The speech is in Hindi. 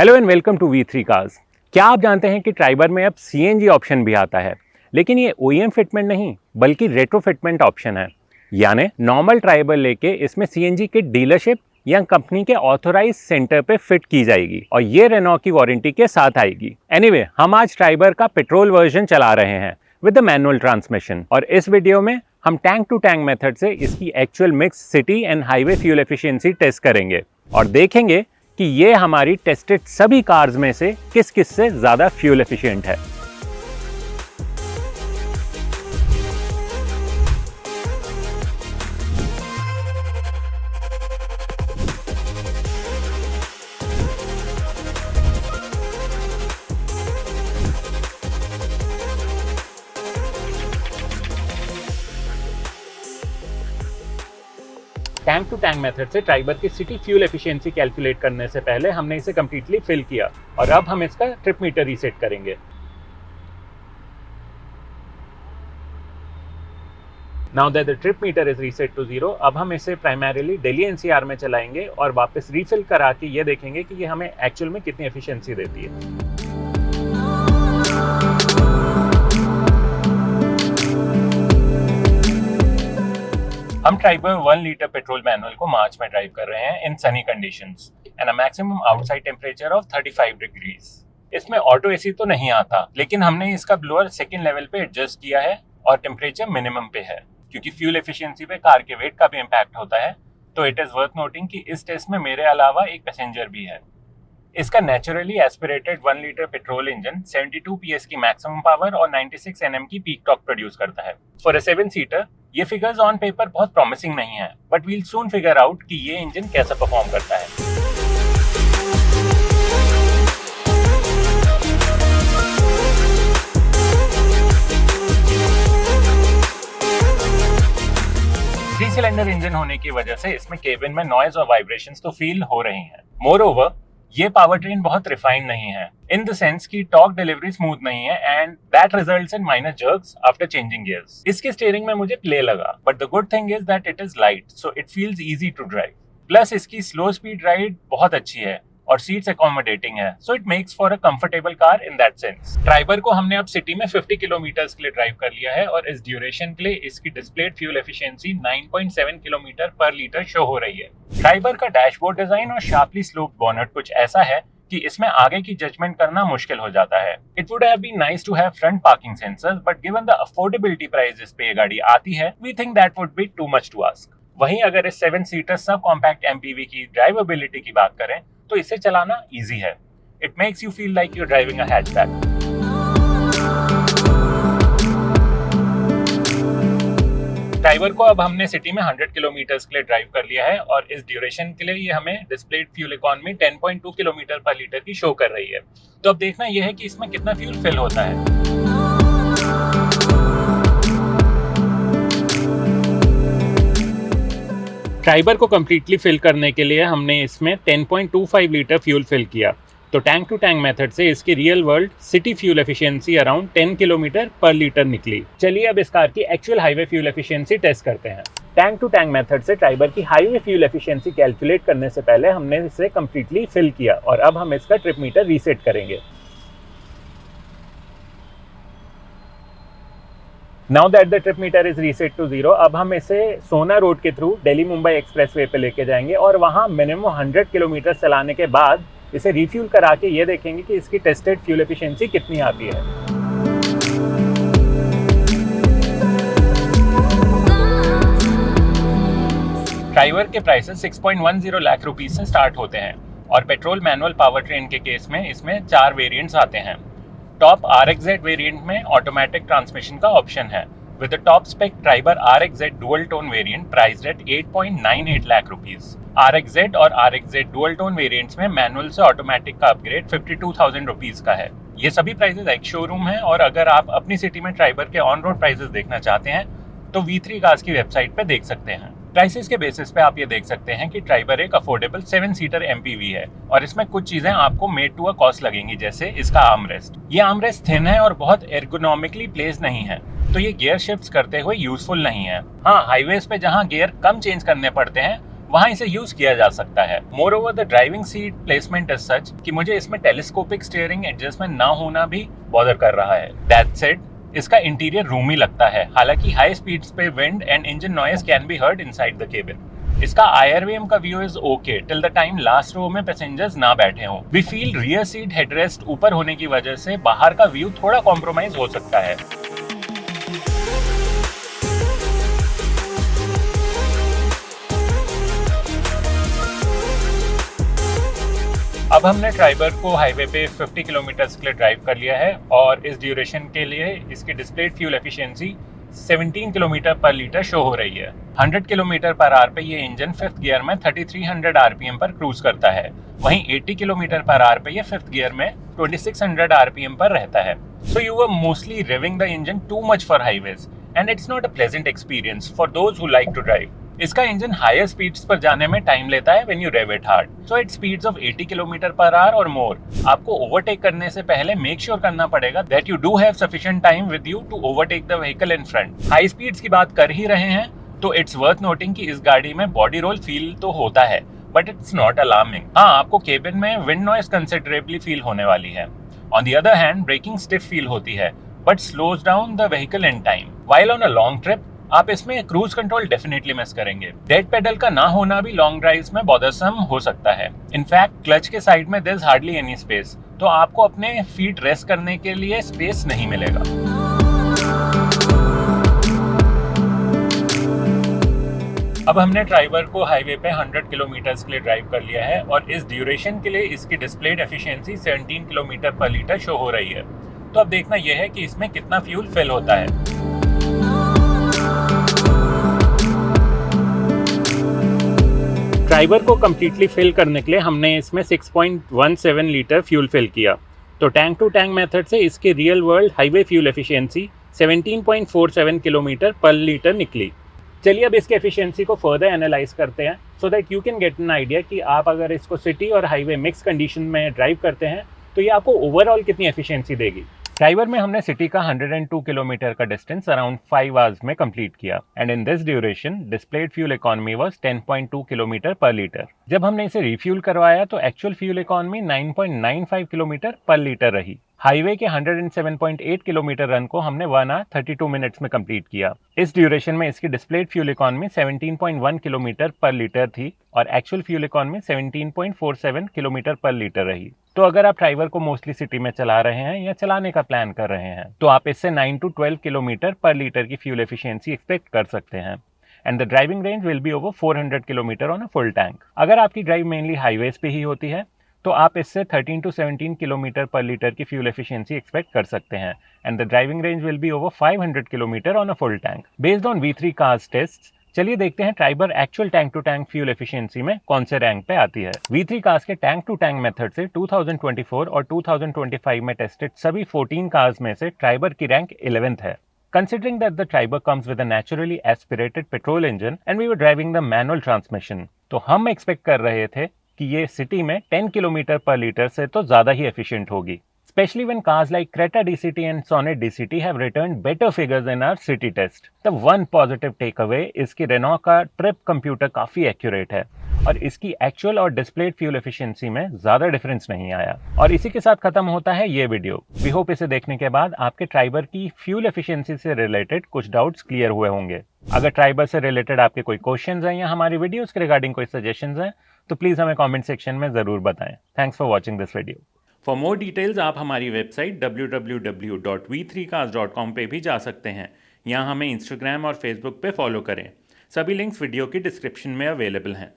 Hello and welcome to V3 cars. क्या आप जानते हैं कि ट्राइबर में अब CNG ऑप्शन भी आता है, लेकिन ये OEM फिटमेंट नहीं बल्कि रेट्रो फिटमेंट ऑप्शन है। यानी नॉर्मल ट्राइबर लेके इसमें CNG के डीलरशिप या कंपनी के ऑथोराइज सेंटर पे फिट की जाएगी और ये रेनॉ की वारंटी के साथ आएगी। एनीवे, हम आज ट्राइबर का पेट्रोल वर्जन चला रहे हैं विद द मैनुअल ट्रांसमिशन और इस वीडियो में हम टैंक टू टैंक मेथड से इसकी actual mix city and highway fuel efficiency test करेंगे और देखेंगे कि ये हमारी टेस्टेड सभी कार्स में से किस से ज्यादा फ्यूल एफिशिएंट है। टैंक टू टैंक मेथड से ट्राइबर की सिटी फ्यूल एफिशिएंसी कैलकुलेट करने से पहले हमने इसे कंप्लीटली फिल किया और अब हम इसका ट्रिप मीटर रीसेट करेंगे। Now that the trip meter is reset to 0, अब हम इसे प्राइमरीली दिल्ली NCR में चलाएंगे और वापस रीफिल करा के ये देखेंगे कि ये हमें एक्चुअल में कितनी एफिशिएंसी देती है। हम ट्राइबर 1 लीटर पेट्रोल मैनुअल को मार्च में ड्राइव कर रहे हैं in sunny conditions and a maximum outside temperature of 35 degrees. इसमें ऑटो एसी तो नहीं आता, लेकिन हमने इसका ब्लोअर सेकंड लेवल पे एडजस्ट किया है और टेम्परेचर मिनिमम पे है क्योंकि फ्यूल एफिशिएंसी पे कार के वेट का भी इम्पैक्ट होता है। तो इट इज वर्थ नोटिंग कि इस टेस्ट में मेरे अलावा एक पैसेंजर भी है। इसका naturally aspirated 1 litre petrol engine 72 PS की मैक्सिमम पावर और 96 Nm की पीक टॉर्क प्रोड्यूस करता है। फॉर अ 7 सीटर ये फिगर्स ऑन पेपर बहुत प्रॉमिसिंग नहीं है, but we'll soon figure out कि ये इंजन कैसा परफॉर्म करता है। थ्री सिलेंडर इंजन होने की वजह से इसमें केबिन में नॉइज और वाइब्रेशंस तो फील हो रही हैं। मोर ओवर ये पावर ट्रेन बहुत रिफाइंड नहीं है इन द सेंस की टॉर्क डिलीवरी स्मूथ नहीं है and that results in minor jerks after changing gears. इसके स्टीयरिंग में मुझे प्ले लगा, but the good thing is that it is light so it feels easy to drive. Plus इसकी स्लो स्पीड राइड बहुत अच्छी है और सीट्स अकोमोडेटिंग है, so it makes for a comfortable car in that sense. Triber को हमने अब सिटी में 50 किलोमीटर्स के लिए ड्राइव कर लिया है और इस ड्यूरेशन के लिए इसकी डिस्प्लेड फ्यूल एफिशिएंसी 9.7 किलोमीटर पर लीटर शो हो रही है। ट्राइबर का डैशबोर्ड डिजाइन और शार्पली स्लोप्ड बॉनेट कुछ ऐसा है कि इसमें आगे की जजमेंट करना मुश्किल हो जाता है। It would have been nice to have front parking sensors, but given the affordability prices पे ये गाड़ी आती है, we think that would be too much to ask. वहीं अगर इस 7 सीटर सब कॉम्पैक्ट MPV की ड्राइवेबिलिटी की बात करें तो इसे चलाना इजी है। It makes you feel like you driving a hatchback. Triber को अब हमने सिटी में 100 किलोमीटर्स के लिए ड्राइव कर लिया है और इस ड्यूरेशन के लिए ये हमें डिस्प्लेड फ्यूल इकोनॉमी 10.2 किलोमीटर पर लीटर की शो कर रही है। तो अब देखना यह है कि इसमें कितना फ्यूल फिल होता है। ट्राइबर को कंप्लीटली फिल करने के लिए हमने इसमें 10.25 लीटर फ्यूल फिल किया। तो टैंक टू टैंक मेथड से इसकी real world city fuel efficiency around 10 kilometre पर लीटर निकली। चलिए अब इस कार की actual highway fuel efficiency test करते हैं। टैंक टू टैंक मेथड से ट्राइबर की हाईवे फ्यूल एफिशिएंसी कैलकुलेट करने से पहले हमने इसे कंप्लीटली फिल किया और अब हम इसका ट्रिप मीटर रीसेट करेंगे। Now that the trip meter is reset to 0, अब हम इसे सोना रोड के थ्रू दिल्ली मुंबई एक्सप्रेसवे पे लेके जाएंगे और वहाँ मिनिमम 100 किलोमीटर चलाने के बाद इसे रिफ्यूल करा के ये देखेंगे कि इसकी टेस्टेड फ्यूल एफिशिएंसी कितनी आती है। ट्राइबर के प्राइसेस 6.10 लाख रुपीस से स्टार्ट होते हैं और पेट्रोल मैनुअल पावर ट्रेन के केस में इसमें 4 वेरिएंट्स आते हैं। टॉप RXZ वेरिएंट में ऑटोमेटिक ट्रांसमिशन का ऑप्शन है with the top spec Triber RXZ dual tone variant priced at 8.98 lakh rupees. RXZ और RXZ डुअल टोन वेरिएंट्स में मैनुअल से ऑटोमेटिक का अपग्रेड 52,000 रुपीस का है। ये सभी प्राइसेस एक शोरूम है और अगर आप अपनी सिटी में ट्राइबर के ऑन रोड प्राइसेस देखना चाहते हैं तो V3 कार्स की वेबसाइट पे देख सकते हैं। प्राइसेस के बेसिस पे आप ये देख सकते हैं कि ट्राइबर एक अफोर्डेबल 7 सीटर MPV है और इसमें कुछ चीजें आपको मेड टू अ कॉस्ट लगेंगी, जैसे इसका आर्मरेस्ट। ये आर्मरेस्ट थिन है और बहुत एर्गोनॉमिकली प्लेस नहीं है, तो ये गियर शिफ्ट्स करते हुए यूजफुल नहीं है। हाँ, हाईवेज पे जहाँ गियर कम चेंज करने पड़ते हैं वहां इसे यूज किया जा सकता है। More over the driving seat placement is such कि मुझे इसमें टेलीस्कोपिक स्टीयरिंग एडजस्टमेंट ना होना भी बॉदर कर रहा है। दैट सेड, इसका इंटीरियर रूमी लगता है, हालांकि हाई स्पीड्स पे wind and engine noise can be heard inside the cabin. इसका IRVM का view is okay till the time last row में पैसेंजर्स ना बैठे हों। We feel rear seat headrest ऊपर होने की वजह से बाहर का व्यू थोड़ा कॉम्प्रोमाइज हो सकता है। अब हमने ट्राइबर को हाईवे पे 50 किलोमीटर्स के लिए ड्राइव कर लिया है और इस ड्यूरेशन के लिए इसकी डिस्प्लेड फ्यूल एफिशिएंसी 17 किलोमीटर पर लीटर शो हो रही है। 100 किलोमीटर पर आवर पे ये इंजन फिफ्थ गियर में 3300 आरपीएम पर क्रूज करता है, वहीं 80 किलोमीटर पर आवर पे ये फिफ्थ गियर में 2600 आरपीएम पर रहता है। So you are mostly revving the engine too much for highways and it's not a pleasant experience for those who like to drive. इसका इंजन हायर स्पीड्स पर जाने में टाइम लेता है when you rev it hard. So at speeds of 80 kilometre per hour और मोर, आपको ओवरटेक करने से पहले मेक श्योर करना पड़ेगा that you do have sufficient time with you to overtake the vehicle in front. High speeds की बात कर ही रहे हैं तो इट्स वर्थ नोटिंग कि इस गाड़ी में बॉडी रोल फील तो होता है, बट इट्स नॉट अलार्मिंग। हाँ, आपको केबिन में विंड नॉइज कंसिडरेबली फील होने वाली है। On the other hand, braking stiff feel होती है but slows down the vehicle in time. While on a long trip, आप इसमें क्रूज कंट्रोल डेफिनेटली मिस करेंगे। डेड पेडल का ना होना भी लॉन्ग ड्राइव्स में बॉदरसम हो सकता है। इनफैक्ट क्लच के साइड में there is hardly any space, तो आपको अपने फीट रेस्ट करने के लिए स्पेस नहीं मिलेगा। अब हमने ट्राइबर को हाईवे पे 100 किलोमीटर्स के लिए ड्राइव कर लिया है और इस ड्यूरेशन के लिए इसकी डिस्प्लेड एफिशिएंसी 17 किलोमीटर पर लीटर शो हो रही है। तो अब देखना यह है कि इसमें कितना फ्यूल फिल होता है। ट्राइबर को कम्प्लीटली फिल करने के लिए हमने इसमें 6.17 लीटर फ्यूल फिल किया। तो टैंक टू टैंक मेथड से इसकी real world highway fuel efficiency 17.47 kilometre पर लीटर निकली। चलिए अब इसके एफिशिएंसी को फर्दर एनालाइज करते हैं so that you can get an idea कि आप अगर इसको सिटी और हाईवे मिक्स कंडीशन में ड्राइव करते हैं तो ये आपको ओवरऑल कितनी एफिशिएंसी देगी। ट्राइबर में हमने सिटी का 102 किलोमीटर का डिस्टेंस अराउंड 5 आवर्स में कंप्लीट किया and in this duration displayed fuel economy was 10.2 kilometre पर लीटर। जब हमने इसे रिफ्यूल करवाया तो एक्चुअल फ्यूल इकोनॉमी 9.95 किलोमीटर पर लीटर रही। हाईवे के 107.8 किलोमीटर रन को हमने 1 आवर 32 मिनट्स में कंप्लीट किया। इस ड्यूरेशन में इसकी डिस्प्लेड फ्यूल इकोनॉमी 17.1 किलोमीटर पर लीटर थी और एक्चुअल फ्यूल इकोनॉमी 17.47 किलोमीटर पर लीटर रही। तो अगर आप ट्राइबर को मोस्टली सिटी में चला रहे हैं या चलाने का प्लान कर रहे हैं तो आप इससे 9 to 12 किलोमीटर पर लीटर की फ्यूल एफिशिएंसी एक्सपेक्ट कर सकते हैं and the driving range will be over 400 kilometre on a full tank. अगर आपकी ड्राइव मेनली हाईवेज पे ही होती है तो आप इससे 13 to 17 किलोमीटर पर लीटर की फ्यूल एफिशिएंसी एक्सपेक्ट कर सकते हैं and the driving range will be over 500 kilometre on a full tank based on V3 cars test. चलिए देखते हैं Triber actual tank to tank fuel efficiency में कौन से रैंक पे आती है। V3 कार्स के टैंक टू टैंक मेथड से 2024 और 2025 में टेस्टेड सभी 14 कार्स में से ट्राइबर की रैंक 11th है। Considering that the Triber comes with a naturally aspirated petrol engine and we were driving the manual transmission, तो हम एक्सपेक्ट कर रहे थे कि ये सिटी में 10 किलोमीटर पर लीटर से तो ज़्यादा ही एफिशिएंट होगी, especially when cars like Creta DCT and Sonet DCT have returned better figures in our city test. The one positive takeaway is कि Renault का ट्रिप कंप्यूटर काफ़ी एक्यूरेट है और इसकी एक्चुअल और डिस्प्लेड फ्यूल एफिशिएंसी में ज़्यादा डिफरेंस नहीं आया। और इसी के साथ खत्म होता है ये वीडियो। वी होप इसे देखने के बाद आपके ट्राइबर की फ्यूल एफिशिएंसी से रिलेटेड कुछ डाउट्स क्लियर हुए होंगे। अगर ट्राइबर से रिलेटेड आपके कोई क्वेश्चंस हैं या हमारी वीडियोस के रिगार्डिंग कोई सजेशंस हैं तो प्लीज़ हमें कमेंट सेक्शन में ज़रूर बताएं। Thanks for watching this video. For more details आप हमारी वेबसाइट www.v3cars.com पे भी जा सकते हैं। यहाँ हमें इंस्टाग्राम और फेसबुक पे फॉलो करें। सभी लिंक्स वीडियो की डिस्क्रिप्शन में अवेलेबल हैं।